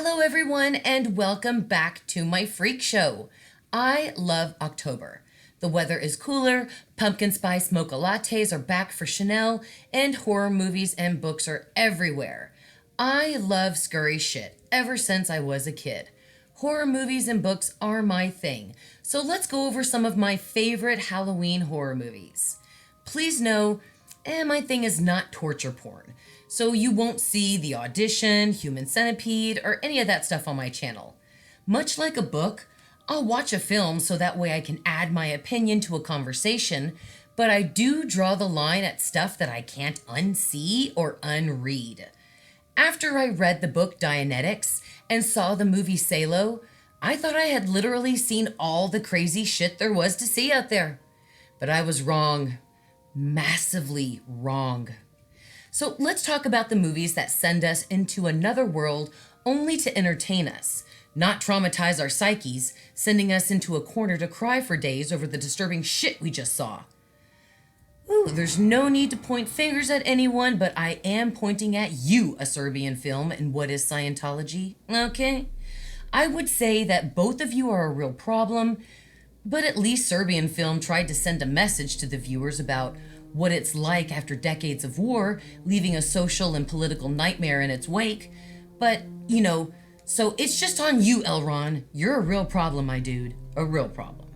Hello everyone and welcome back to my freak show. I love October. The weather is cooler, pumpkin spice mocha lattes are back for Chanel, and horror movies and books are everywhere. I love scurry shit ever since I was a kid. Horror movies and books are my thing, so let's go over some of my favorite Halloween horror movies. Please know, my thing is not torture porn. So you won't see The Audition, Human Centipede, or any of that stuff on my channel. Much like a book, I'll watch a film so that way I can add my opinion to a conversation, but I do draw the line at stuff that I can't unsee or unread. After I read the book Dianetics and saw the movie Salo, I thought I had literally seen all the crazy shit there was to see out there. But I was wrong. Massively wrong. So let's talk about the movies that send us into another world only to entertain us, not traumatize our psyches, sending us into a corner to cry for days over the disturbing shit we just saw. Ooh, there's no need to point fingers at anyone, but I am pointing at you, a Serbian film, and what is Scientology, okay? I would say that both of you are a real problem, but at least Serbian film tried to send a message to the viewers about what it's like after decades of war, leaving a social and political nightmare in its wake. But, so it's just on you, Elron. You're a real problem, my dude. A real problem.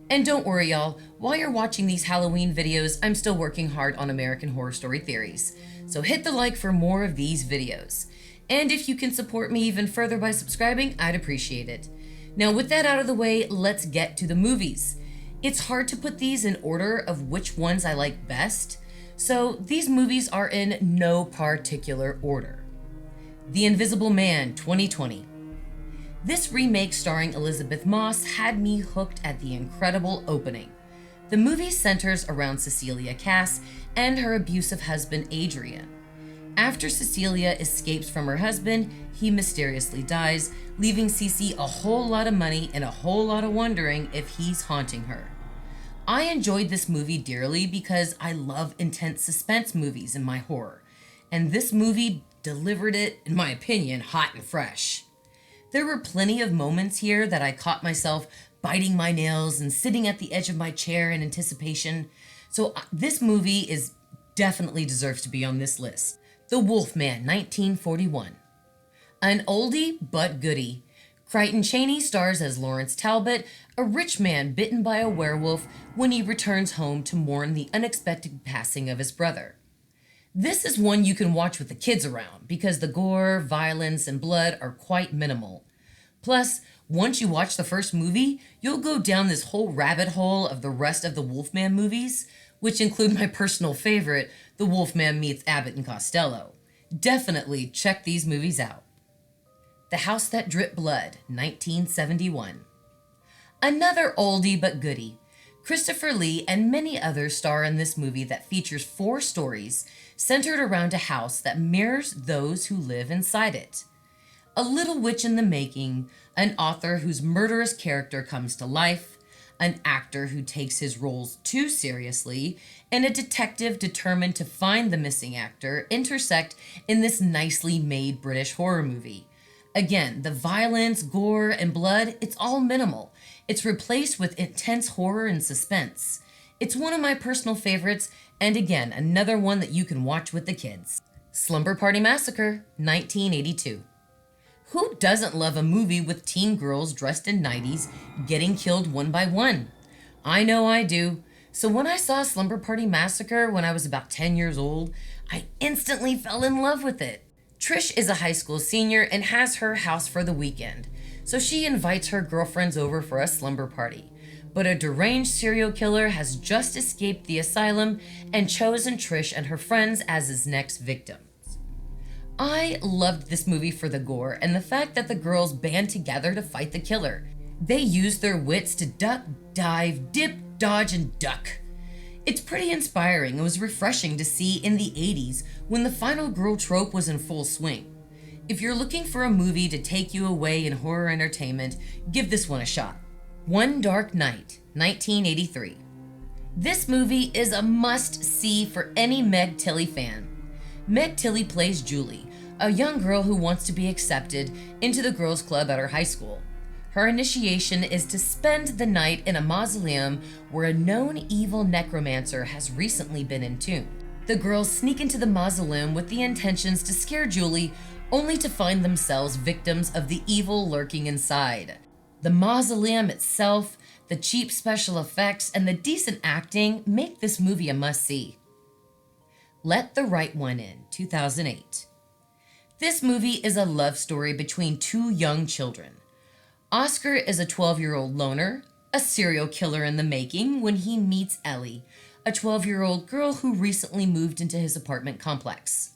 And don't worry, y'all. While you're watching these Halloween videos, I'm still working hard on American Horror Story theories. So hit the like for more of these videos. And if you can support me even further by subscribing, I'd appreciate it. Now, with that out of the way, let's get to the movies. It's hard to put these in order of which ones I like best, so these movies are in no particular order. The Invisible Man, 2020. This remake starring Elizabeth Moss had me hooked at the incredible opening. The movie centers around Cecilia Cass and her abusive husband Adrian. After Cecilia escapes from her husband, he mysteriously dies, leaving Cece a whole lot of money and a whole lot of wondering if he's haunting her. I enjoyed this movie dearly because I love intense suspense movies in my horror, and this movie delivered it, in my opinion, hot and fresh. There were plenty of moments here that I caught myself biting my nails and sitting at the edge of my chair in anticipation, so this movie definitely deserves to be on this list. The Wolfman, 1941. An oldie but goodie. Crichton Chaney stars as Lawrence Talbot, a rich man bitten by a werewolf when he returns home to mourn the unexpected passing of his brother. This is one you can watch with the kids around because the gore, violence, and blood are quite minimal. Plus, once you watch the first movie, you'll go down this whole rabbit hole of the rest of the Wolfman movies, which include my personal favorite, The Wolfman Meets Abbott and Costello. Definitely check these movies out. The House That Dripped Blood, 1971. Another oldie but goodie. Christopher Lee and many others star in this movie that features 4 stories centered around a house that mirrors those who live inside it. A little witch in the making, an author whose murderous character comes to life, an actor who takes his roles too seriously, and a detective determined to find the missing actor intersect in this nicely made British horror movie. Again, the violence, gore, and blood, it's all minimal. It's replaced with intense horror and suspense. It's one of my personal favorites, and again, another one that you can watch with the kids. Slumber Party Massacre, 1982. Who doesn't love a movie with teen girls dressed in 90s getting killed one by one? I know I do. So when I saw Slumber Party Massacre when I was about 10 years old, I instantly fell in love with it. Trish is a high school senior and has her house for the weekend, so she invites her girlfriends over for a slumber party. But a deranged serial killer has just escaped the asylum and chosen Trish and her friends as his next victims. I loved this movie for the gore and the fact that the girls band together to fight the killer. They used their wits to duck, dive, dip, dodge, and duck. It's pretty inspiring. It was refreshing to see in the 80s when the final girl trope was in full swing. If you're looking for a movie to take you away in horror entertainment, give this one a shot. One Dark Night, 1983. This movie is a must-see for any Meg Tilly fan. Meg Tilly plays Julie, a young girl who wants to be accepted into the girls' club at her high school. Her initiation is to spend the night in a mausoleum where a known evil necromancer has recently been entombed. The girls sneak into the mausoleum with the intentions to scare Julie, only to find themselves victims of the evil lurking inside. The mausoleum itself, the cheap special effects, and the decent acting make this movie a must-see. Let the Right One In, 2008. This movie is a love story between two young children. Oscar is a 12-year-old loner, a serial killer in the making, when he meets Ellie, a 12-year-old girl who recently moved into his apartment complex.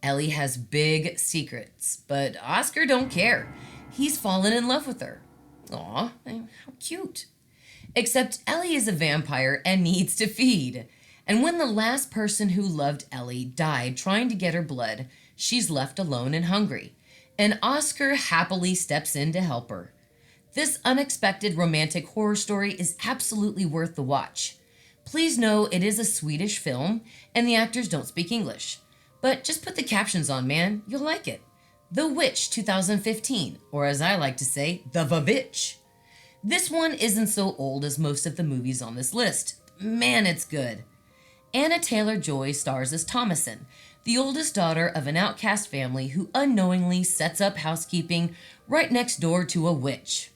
Ellie has big secrets, but Oscar don't care. He's fallen in love with her. Aw, how cute. Except Ellie is a vampire and needs to feed. And when the last person who loved Ellie died trying to get her blood, she's left alone and hungry. And Oscar happily steps in to help her. This unexpected romantic horror story is absolutely worth the watch. Please know it is a Swedish film and the actors don't speak English. But just put the captions on, man. You'll like it. The Witch 2015, or as I like to say, The Vavitch. This one isn't so old as most of the movies on this list. Man, it's good. Anna Taylor-Joy stars as Thomasin, the oldest daughter of an outcast family who unknowingly sets up housekeeping right next door to a witch.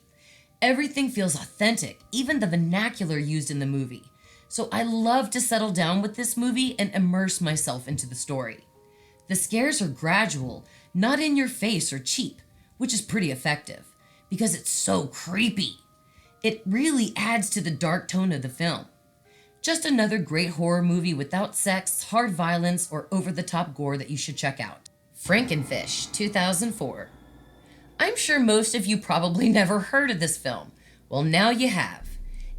Everything feels authentic, even the vernacular used in the movie. So I love to settle down with this movie and immerse myself into the story. The scares are gradual, not in your face or cheap, which is pretty effective, because it's so creepy. It really adds to the dark tone of the film. Just another great horror movie without sex, hard violence, or over-the-top gore that you should check out. Frankenfish, 2004. I'm sure most of you probably never heard of this film. Well, now you have.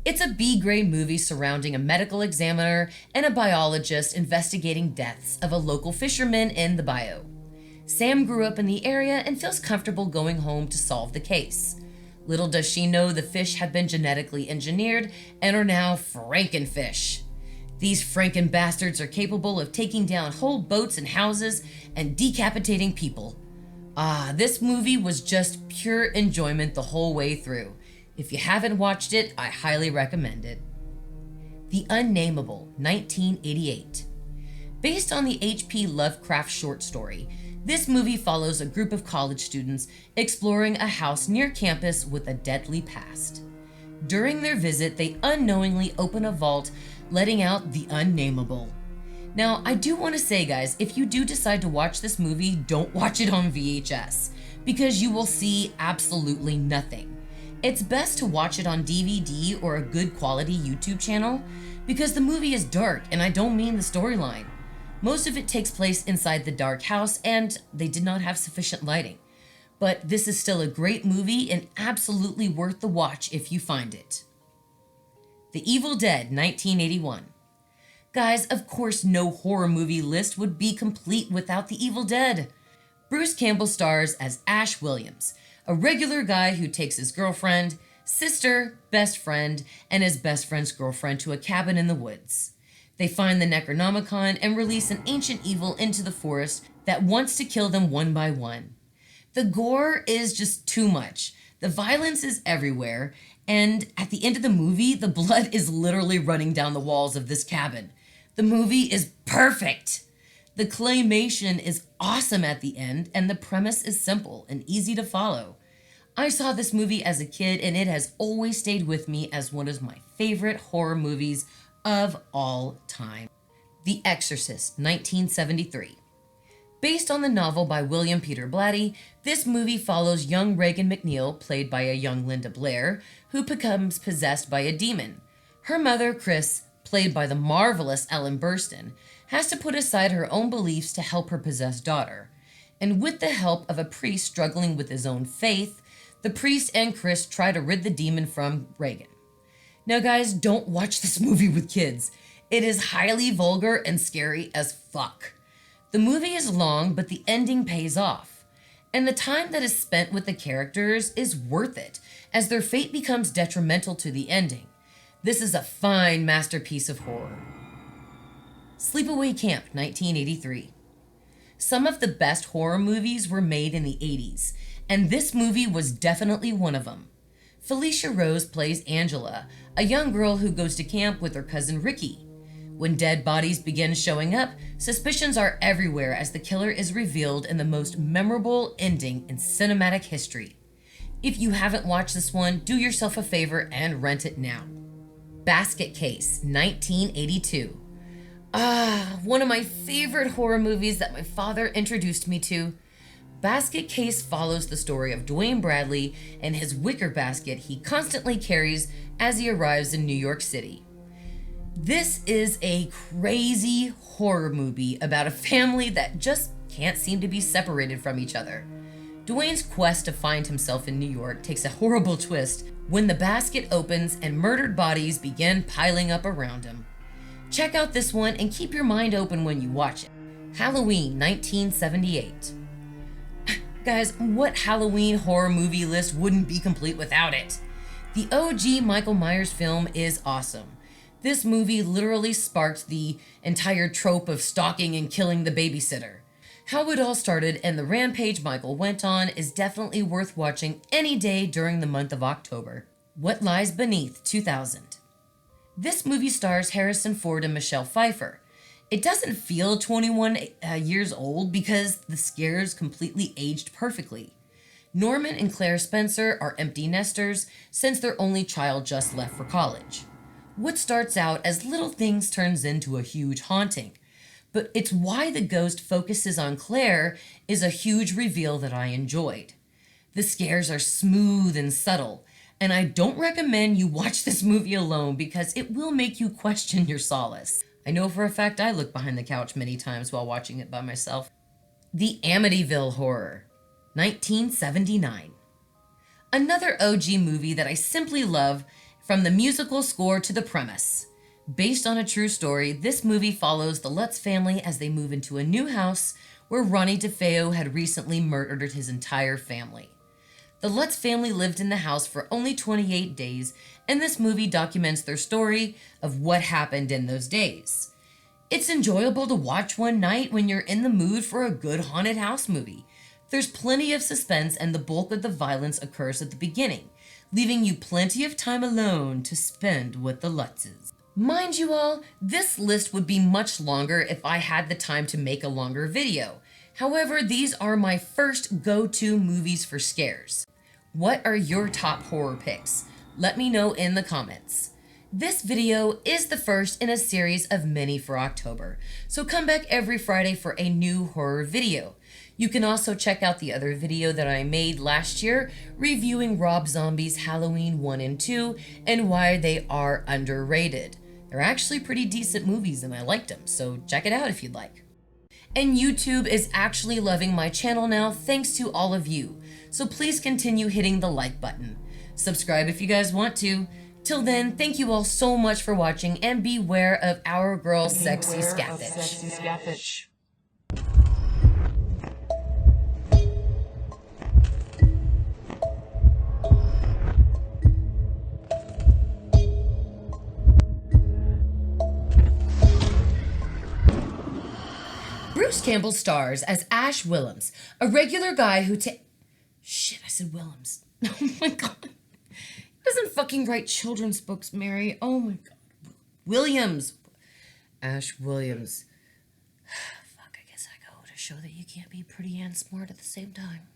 It's a B-grade movie surrounding a medical examiner and a biologist investigating deaths of a local fisherman in the bayou. Sam grew up in the area and feels comfortable going home to solve the case. Little does she know the fish have been genetically engineered and are now Frankenfish. These Franken bastards are capable of taking down whole boats and houses and decapitating people. This movie was just pure enjoyment the whole way through. If you haven't watched it, I highly recommend it. The Unnamable, 1988. Based on the H.P. Lovecraft short story, this movie follows a group of college students exploring a house near campus with a deadly past. During their visit, they unknowingly open a vault, letting out the Unnamable. Now, I do want to say, guys, if you do decide to watch this movie, don't watch it on VHS, because you will see absolutely nothing. It's best to watch it on DVD or a good quality YouTube channel, because the movie is dark, and I don't mean the storyline. Most of it takes place inside the dark house, and they did not have sufficient lighting. But this is still a great movie and absolutely worth the watch if you find it. The Evil Dead, 1981. Guys, of course no horror movie list would be complete without The Evil Dead. Bruce Campbell stars as Ash Williams, a regular guy who takes his girlfriend, sister, best friend, and his best friend's girlfriend to a cabin in the woods. They find the Necronomicon and release an ancient evil into the forest that wants to kill them one by one. The gore is just too much. The violence is everywhere, and at the end of the movie, the blood is literally running down the walls of this cabin. The movie is perfect. The claymation is awesome at the end, and the premise is simple and easy to follow. I saw this movie as a kid, and it has always stayed with me as one of my favorite horror movies of all time. The Exorcist, 1973. Based on the novel by William Peter Blatty, this movie follows young Regan McNeil, played by a young Linda Blair, who becomes possessed by a demon. Her mother, Chris, played by the marvelous Ellen Burstyn, has to put aside her own beliefs to help her possessed daughter. And with the help of a priest struggling with his own faith, the priest and Chris try to rid the demon from Regan. Now guys, don't watch this movie with kids. It is highly vulgar and scary as fuck. The movie is long, but the ending pays off. And the time that is spent with the characters is worth it, as their fate becomes detrimental to the ending. This is a fine masterpiece of horror. Sleepaway Camp, 1983. Some of the best horror movies were made in the 80s, and this movie was definitely one of them. Felicia Rose plays Angela, a young girl who goes to camp with her cousin Ricky. When dead bodies begin showing up, suspicions are everywhere as the killer is revealed in the most memorable ending in cinematic history. If you haven't watched this one, do yourself a favor and rent it now. Basket Case, 1982. One of my favorite horror movies that my father introduced me to. Basket Case follows the story of Dwayne Bradley and his wicker basket he constantly carries as he arrives in New York City. This is a crazy horror movie about a family that just can't seem to be separated from each other. Dwayne's quest to find himself in New York takes a horrible twist when the basket opens and murdered bodies begin piling up around him. Check out this one and keep your mind open when you watch it. Halloween, 1978. Guys, what Halloween horror movie list wouldn't be complete without it? The OG Michael Myers film is awesome. This movie literally sparked the entire trope of stalking and killing the babysitter. How it all started and the rampage Michael went on is definitely worth watching any day during the month of October. What Lies Beneath, 2000. This movie stars Harrison Ford and Michelle Pfeiffer. It doesn't feel 21 years old because the scares completely aged perfectly. Norman and Claire Spencer are empty nesters since their only child just left for college. What starts out as little things turns into a huge haunting. But it's why the ghost focuses on Claire is a huge reveal that I enjoyed. The scares are smooth and subtle, and I don't recommend you watch this movie alone because it will make you question your solace. I know for a fact I looked behind the couch many times while watching it by myself. The Amityville Horror, 1979. Another OG movie that I simply love, from the musical score to the premise. Based on a true story, this movie follows the Lutz family as they move into a new house where Ronnie DeFeo had recently murdered his entire family. The Lutz family lived in the house for only 28 days, and this movie documents their story of what happened in those days. It's enjoyable to watch one night when you're in the mood for a good haunted house movie. There's plenty of suspense and the bulk of the violence occurs at the beginning, leaving you plenty of time alone to spend with the Lutzes. Mind you all, this list would be much longer if I had the time to make a longer video. However, these are my first go-to movies for scares. What are your top horror picks? Let me know in the comments. This video is the first in a series of many for October, so come back every Friday for a new horror video. You can also check out the other video that I made last year reviewing Rob Zombie's Halloween 1 and 2 and why they are underrated. They're actually pretty decent movies and I liked them, so check it out if you'd like. And YouTube is actually loving my channel now thanks to all of you, so please continue hitting the like button. Subscribe if you guys want to. Till then, thank you all so much for watching and beware of our girl Sexy Scatfish. Bruce Campbell stars as Ash Willems, a regular guy who Shit, I said Willems. Oh my god. He doesn't fucking write children's books, Mary. Oh my god. Williams. Ash Williams. Fuck, I guess I go to show that you can't be pretty and smart at the same time.